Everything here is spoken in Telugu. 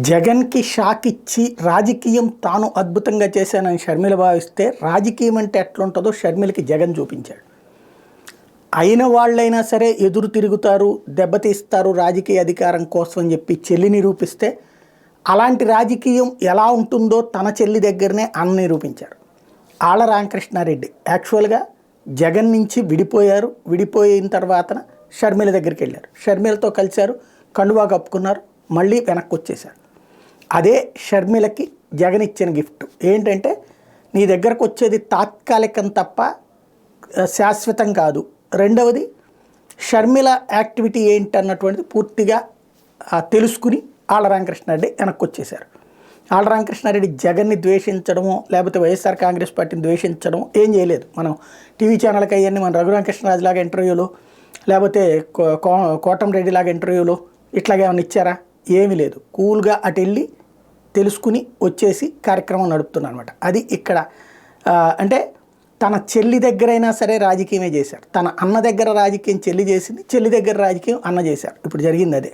జగన్కి షాక్ ఇచ్చి రాజకీయం తాను అద్భుతంగా చేశానని షర్మిల భావిస్తే రాజకీయం అంటే ఎట్లుంటుందో షర్మిలకి జగన్ చూపించాడు. అయిన వాళ్ళైనా సరే ఎదురు తిరుగుతారు, దెబ్బతీస్తారు రాజకీయ అధికారం కోసం అని చెప్పి చెల్లి నిరూపిస్తే అలాంటి రాజకీయం ఎలా ఉంటుందో తన చెల్లి దగ్గరనే అన్న నిరూపించారు. ఆళ్ల రామకృష్ణారెడ్డి యాక్చువల్గా జగన్ నుంచి విడిపోయారు. విడిపోయిన తర్వాత షర్మిల దగ్గరికి వెళ్ళారు. షర్మిలతో కలిశారు, కండువా కప్పుకున్నారు, మళ్ళీ వెనక్కి వచ్చేశారు. అదే షర్మిలకి జగన్ ఇచ్చిన గిఫ్ట్ ఏంటంటే, నీ దగ్గరకు వచ్చేది తాత్కాలికం తప్ప శాశ్వతం కాదు. రెండవది, షర్మిల యాక్టివిటీ ఏంటి అన్నటువంటిది పూర్తిగా తెలుసుకుని ఆళ్ల రామకృష్ణారెడ్డి వెనక్కి వచ్చేశారు. ఆళ్ల రామకృష్ణారెడ్డి జగన్ని ద్వేషించడమో లేకపోతే వైఎస్ఆర్ కాంగ్రెస్ పార్టీని ద్వేషించడం ఏం చేయలేదు. మనం టీవీ ఛానల్కి అవన్నీ మన రఘురామకృష్ణరాజు లాగా ఇంటర్వ్యూలు లేకపోతే కోటంరెడ్డి లాగా ఇంటర్వ్యూలు ఇట్లాగే ఏమైనా ఇచ్చారా? ఏమీ లేదు. కూల్గా అటు వెళ్ళి తెలుసుకుని వచ్చేసి కార్యక్రమం నడుపుతున్నారు అనమాట. అది ఇక్కడ అంటే తన చెల్లి దగ్గరైనా సరే రాజకీయమే చేశారు. తన అన్న దగ్గర రాజకీయం చెల్లి చేసింది, చెల్లి దగ్గర రాజకీయం అన్న చేశారు. ఇప్పుడు జరిగింది అదే.